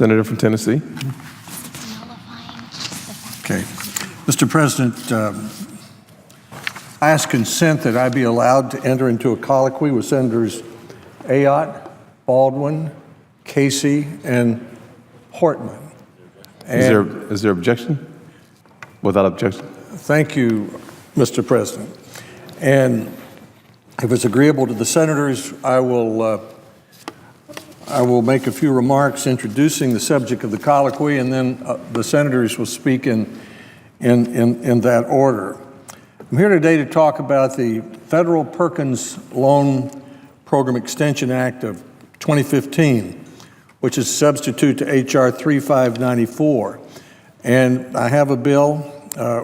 Senator from Tennessee. Okay. Mr. President, I ask consent that I be allowed to enter into a colloquy with Senators Ayotte, Baldwin, Casey, and Portman. Is there objection? Without objection. Thank you, Mr. President. And if it's agreeable to the senators, I will make a few remarks introducing the subject of the colloquy, and then the senators will speak in that order. I'm here today to talk about the Federal Perkins Loan Program Extension Act of 2015, which is a substitute to H.R. 3594. And I have a bill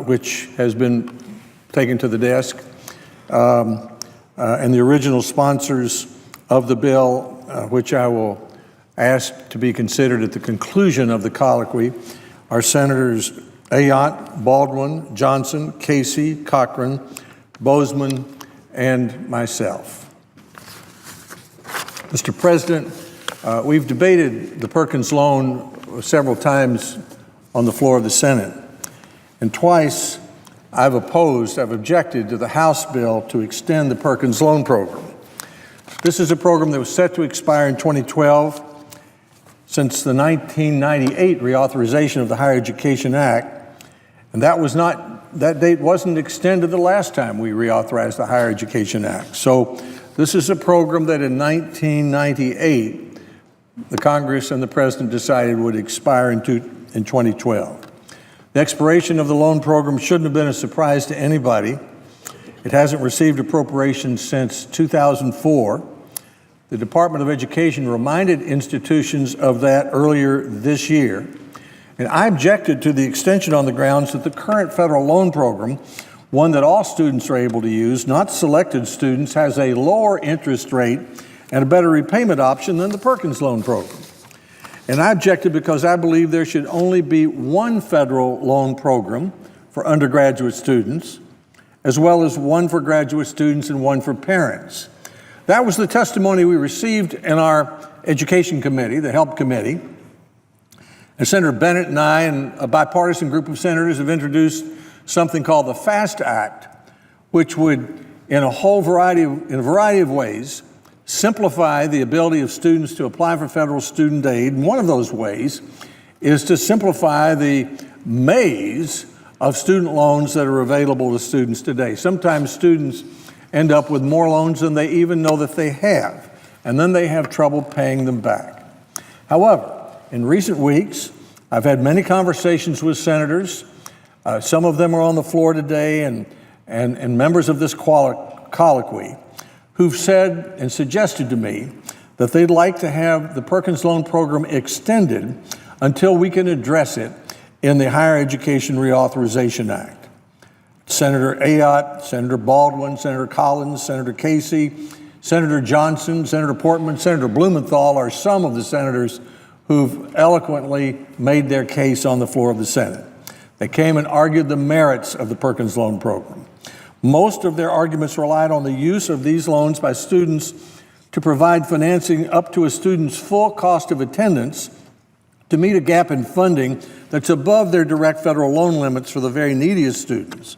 which has been taken to the desk, and the original sponsors of the bill, which I will ask to be considered at the conclusion of the colloquy, are Senators Ayotte, Baldwin, Johnson, Casey, Cochran, Bozeman, and myself. Mr. President, we've debated the Perkins loan several times on the floor of the Senate, and twice I've objected to the House bill to extend the Perkins Loan Program. This is a program that was set to expire in 2012. Since the 1998 reauthorization of the Higher Education Act, and that date wasn't extended the last time we reauthorized the Higher Education Act. So this is a program that in 1998, the Congress and the President decided would expire in 2012. The expiration of the loan program shouldn't have been a surprise to anybody. It hasn't received appropriations since 2004. The Department of Education reminded institutions of that earlier this year, and I objected to the extension on the grounds that the current federal loan program, one that all students are able to use, not selected students, has a lower interest rate and a better repayment option than the Perkins Loan Program. And I objected because I believe there should only be one federal loan program for undergraduate students, as well as one for graduate students and one for parents. That was the testimony we received in our Education Committee, the HELP Committee. And Senator Bennett and I and a bipartisan group of senators have introduced something called the FAST Act, which would, in a variety of ways, simplify the ability of students to apply for federal student aid. And one of those ways is to simplify the maze of student loans that are available to students today. Sometimes students end up with more loans than they even know that they have, and then they have trouble paying them back. However, in recent weeks, I've had many conversations with senators. Some of them are on the floor today, and members of this colloquy who've said and suggested to me that they'd like to have the Perkins Loan Program extended until we can address it in the Higher Education Reauthorization Act. Senator Ayotte, Senator Baldwin, Senator Collins, Senator Casey, Senator Johnson, Senator Portman, Senator Blumenthal are some of the senators who've eloquently made their case on the floor of the Senate. They came and argued the merits of the Perkins Loan Program. Most of their arguments relied on the use of these loans by students to provide financing up to a student's full cost of attendance to meet a gap in funding that's above their direct federal loan limits for the very neediest students.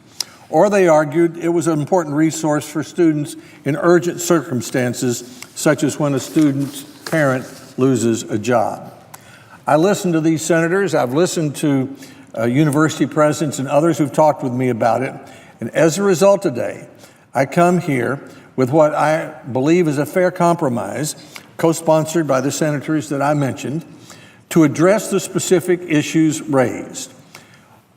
Or they argued it was an important resource for students in urgent circumstances, such as when a student's parent loses a job. I listened to these senators. I've listened to university presidents and others who've talked with me about it. And as a result today, I come here with what I believe is a fair compromise, co-sponsored by the senators that I mentioned, to address the specific issues raised.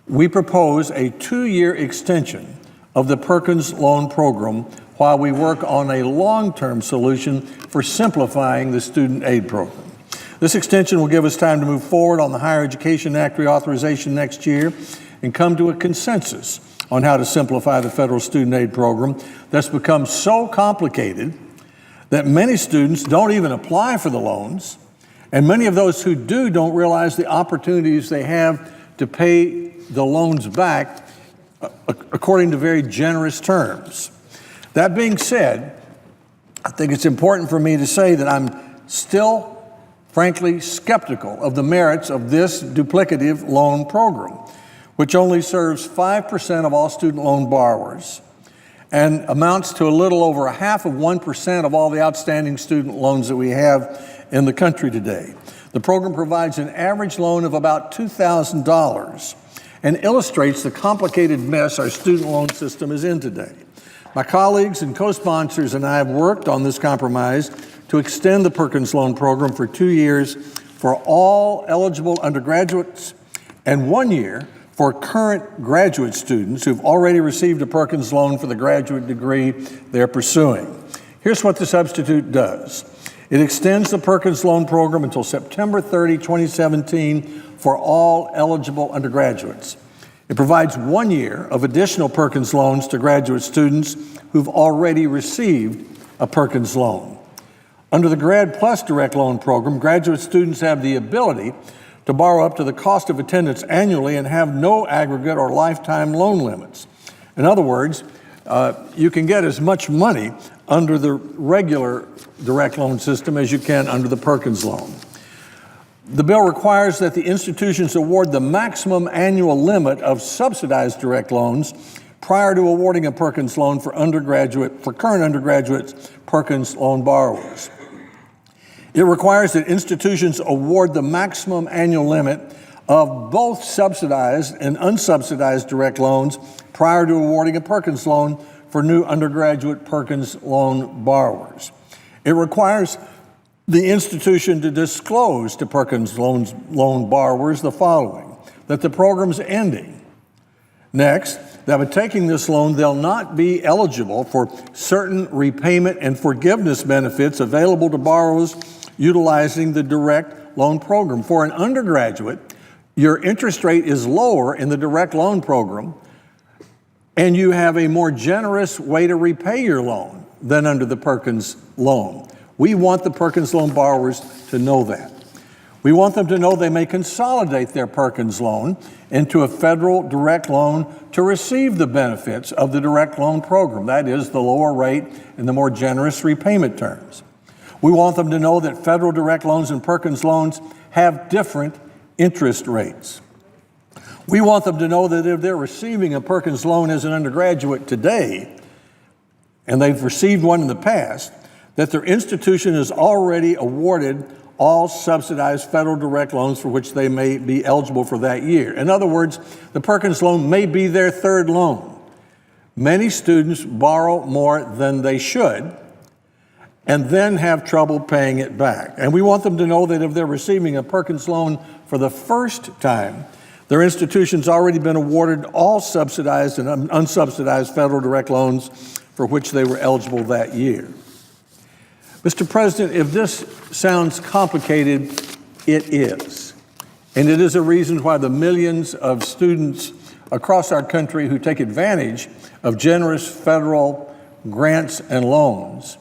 We propose a 2-year extension of the Perkins Loan Program while we work on a long-term solution for simplifying the student aid program. This extension will give us time to move forward on the Higher Education Act reauthorization next year and come to a consensus on how to simplify the federal student aid program that's become so complicated that many students don't even apply for the loans, and many of those who do don't realize the opportunities they have to pay the loans back according to very generous terms. That being said, I think it's important for me to say that I'm still frankly skeptical of the merits of this duplicative loan program, which only serves 5% of all student loan borrowers and amounts to a little over 0.5% of all the outstanding student loans that we have in the country today. The program provides an average loan of about $2,000 and illustrates the complicated mess our student loan system is in today. My colleagues and co-sponsors and I have worked on this compromise to extend the Perkins Loan Program for 2 years for all eligible undergraduates and 1 year for current graduate students who've already received a Perkins loan for the graduate degree they're pursuing. Here's what the substitute does. It extends the Perkins Loan Program until September 30, 2017 for all eligible undergraduates. It provides 1 year of additional Perkins loans to graduate students who've already received a Perkins loan. Under the Grad Plus Direct Loan Program, graduate students have the ability to borrow up to the cost of attendance annually and have no aggregate or lifetime loan limits. In other words, you can get as much money under the regular direct loan system as you can under the Perkins loan. The bill requires that the institutions award the maximum annual limit of subsidized direct loans prior to awarding a Perkins loan for current undergraduate Perkins loan borrowers. It requires that institutions award the maximum annual limit of both subsidized and unsubsidized direct loans prior to awarding a Perkins loan for new undergraduate Perkins loan borrowers. It requires the institution to disclose to Perkins loan borrowers the following: that the program's ending. Next, that by taking this loan, they'll not be eligible for certain repayment and forgiveness benefits available to borrowers utilizing the direct loan program. For an undergraduate, your interest rate is lower in the direct loan program, and you have a more generous way to repay your loan than under the Perkins loan. We want the Perkins loan borrowers to know that. We want them to know they may consolidate their Perkins loan into a federal direct loan to receive the benefits of the direct loan program, that is, the lower rate and the more generous repayment terms. We want them to know that federal direct loans and Perkins loans have different interest rates. We want them to know that if they're receiving a Perkins loan as an undergraduate today, and they've received one in the past, that their institution has already awarded all subsidized federal direct loans for which they may be eligible for that year. In other words, the Perkins loan may be their third loan. Many students borrow more than they should and then have trouble paying it back. And we want them to know that if they're receiving a Perkins loan for the first time, their institution's already been awarded all subsidized and unsubsidized federal direct loans for which they were eligible that year. Mr. President, if this sounds complicated, it is. And it is a reason why the millions of students across our country who take advantage of generous federal grants and loans,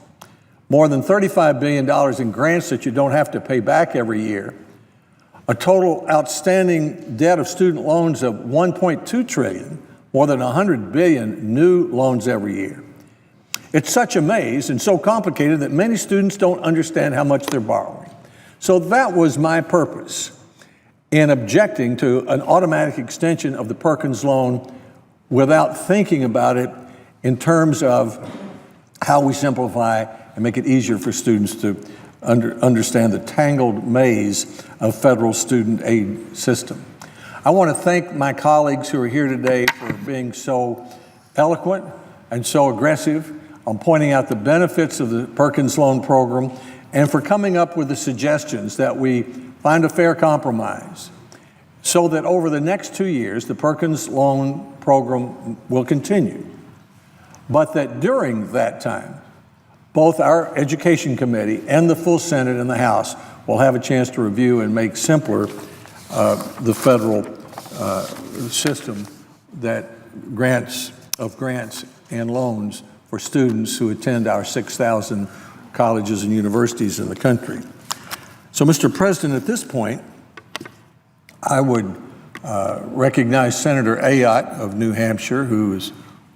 more than $35 billion in grants that you don't have to pay back every year, a total outstanding debt of student loans of $1.2 trillion, more than 100 billion new loans every year. It's such a maze and so complicated that many students don't understand how much they're borrowing. So that was my purpose in objecting to an automatic extension of the Perkins loan without thinking about it in terms of how we simplify and make it easier for students to understand the tangled maze of federal student aid system. I want to thank my colleagues who are here today for being so eloquent and so aggressive on pointing out the benefits of the Perkins Loan Program and for coming up with the suggestions that we find a fair compromise so that over the next 2 years, the Perkins Loan Program will continue, but that during that time, both our Education Committee and the full Senate and the House will have a chance to review and make simpler the federal system that grants and loans for students who attend our 6,000 colleges and universities in the country. So, Mr. President, at this point, I would recognize Senator Ayotte of New Hampshire, who is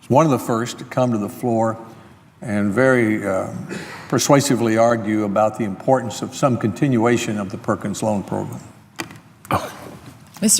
one of the first to come to the floor and very persuasively argue about the importance of some continuation of the Perkins Loan Program.